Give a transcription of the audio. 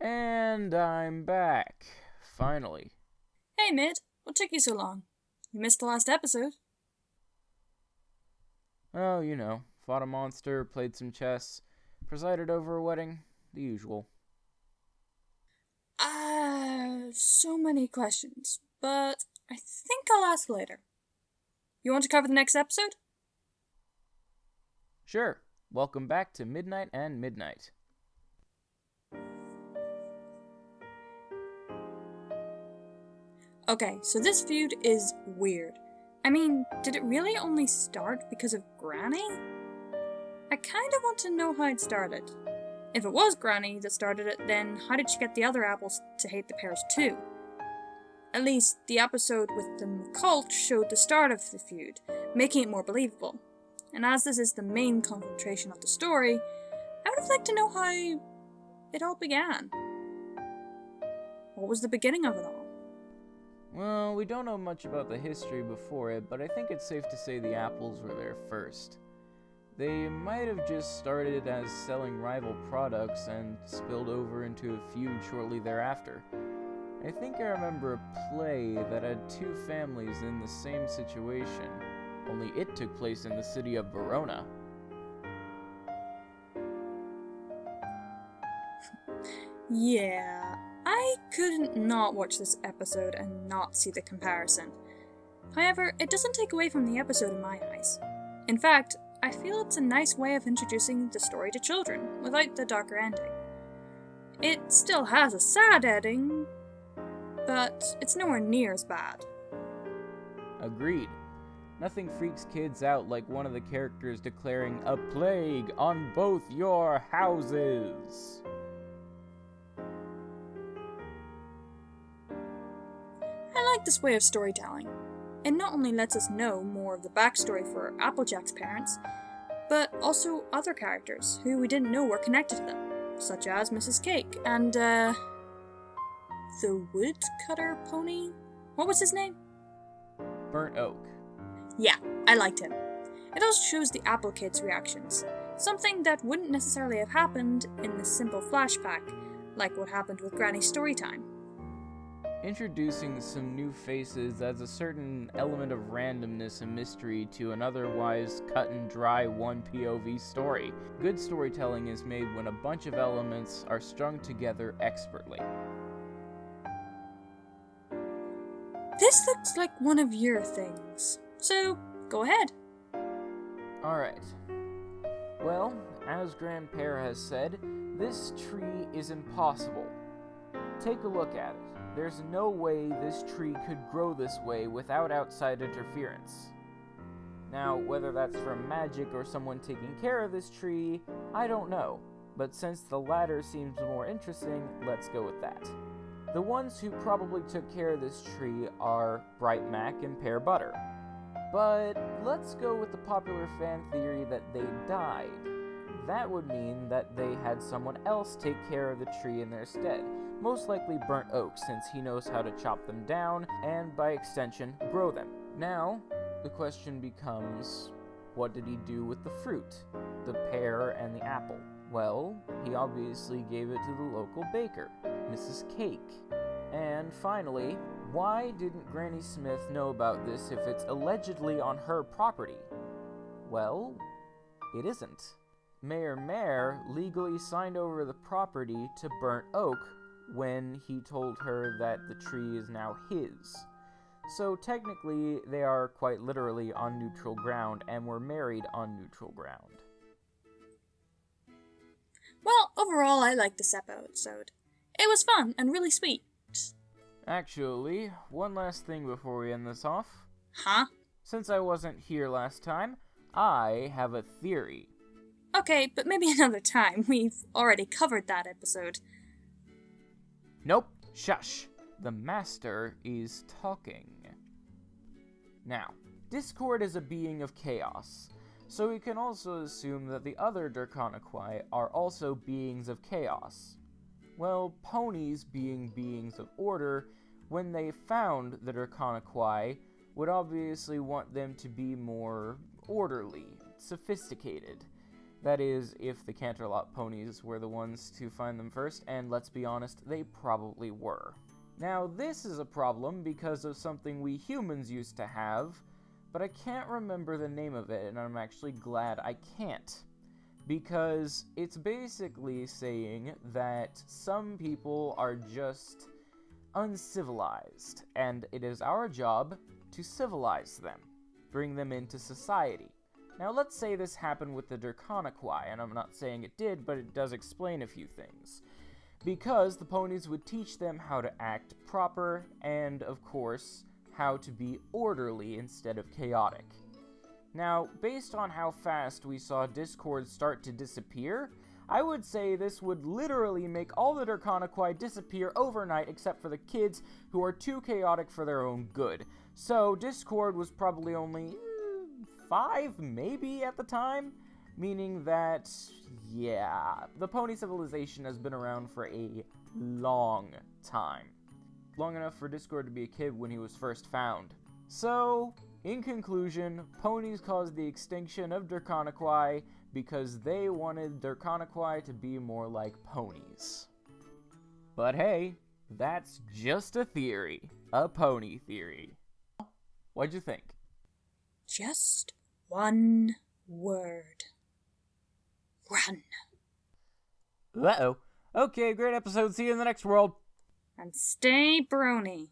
And I'm back. Finally. Hey, Mid. What took you so long? You missed the last episode. Oh, fought a monster, played some chess, presided over a wedding, the usual. So many questions, but I think I'll ask later. You want to cover the next episode? Sure. Welcome back to Midnight and Midnight. Okay, so this feud is weird. I mean, did it really only start because of Granny? I kinda want to know how it started. If it was Granny that started it, then how did she get the other apples to hate the pears too? At least, the episode with the cult showed the start of the feud, making it more believable. And as this is the main concentration of the story, I would have liked to know how it all began. What was the beginning of it all? Well, we don't know much about the history before it, but I think it's safe to say the apples were there first. They might have just started as selling rival products and spilled over into a feud shortly thereafter. I think I remember a play that had two families in the same situation, only it took place in the city of Verona. Yeah, I couldn't not watch this episode and not see the comparison. However, it doesn't take away from the episode in my eyes. In fact, I feel it's a nice way of introducing the story to children, without the darker ending. It still has a sad ending, but it's nowhere near as bad. Agreed. Nothing freaks kids out like one of the characters declaring a plague on both your houses. I like this way of storytelling. It not only lets us know more of the backstory for Applejack's parents, but also other characters who we didn't know were connected to them, such as Mrs. Cake and, the woodcutter pony? What was his name? Burnt Oak. Yeah, I liked him. It also shows the Apple Kids' reactions, something that wouldn't necessarily have happened in the simple flashback, like what happened with Granny's Storytime. Introducing some new faces adds a certain element of randomness and mystery to an otherwise cut and dry one POV story. Good storytelling is made when a bunch of elements are strung together expertly. This looks like one of your things, so go ahead. Alright. Well, as Grandpere has said, this tree is impossible. Take a look at it. There's no way this tree could grow this way without outside interference. Now, whether that's from magic or someone taking care of this tree, I don't know. But since the latter seems more interesting, let's go with that. The ones who probably took care of this tree are Bright Mac and Pear Butter. But let's go with the popular fan theory that they died. That would mean that they had someone else take care of the tree in their stead. Most likely Burnt Oak, since he knows how to chop them down, and by extension, grow them. Now, the question becomes, what did he do with the fruit? The pear and the apple? Well, he obviously gave it to the local baker, Mrs. Cake. And finally, why didn't Granny Smith know about this if it's allegedly on her property? Well, it isn't. Mayor Mare legally signed over the property to Burnt Oak when he told her that the tree is now his. So technically, they are quite literally on neutral ground and were married on neutral ground. Well, overall, I liked this episode. It was fun and really sweet. Actually, one last thing before we end this off. Huh? Since I wasn't here last time, I have a theory. Okay, but maybe another time. We've already covered that episode. Nope, shush. The Master is talking. Now, Discord is a being of chaos, so we can also assume that the other Draconiqui are also beings of chaos. Well, ponies, being beings of order, when they found the Draconiqui, would obviously want them to be more orderly, sophisticated. That is, if the Canterlot ponies were the ones to find them first, and let's be honest, they probably were. Now, this is a problem because of something we humans used to have, but I can't remember the name of it, and I'm actually glad I can't. Because it's basically saying that some people are just uncivilized, and it is our job to civilize them, bring them into society. Now, let's say this happened with the Draconiqui, and I'm not saying it did, but it does explain a few things. Because the ponies would teach them how to act proper, and, of course, how to be orderly instead of chaotic. Now, based on how fast we saw Discord start to disappear, I would say this would literally make all the Draconiqui disappear overnight except for the kids who are too chaotic for their own good. So, Discord was probably only 5, maybe, at the time? Meaning that, yeah, the pony civilization has been around for a long time. Long enough for Discord to be a kid when he was first found. So, in conclusion, ponies caused the extinction of Draconiqui because they wanted Draconiqui to be more like ponies. But hey, that's just a theory. A pony theory. What'd you think? Just one word. Run. Uh-oh. Okay, great episode. See you in the next world. And stay brony.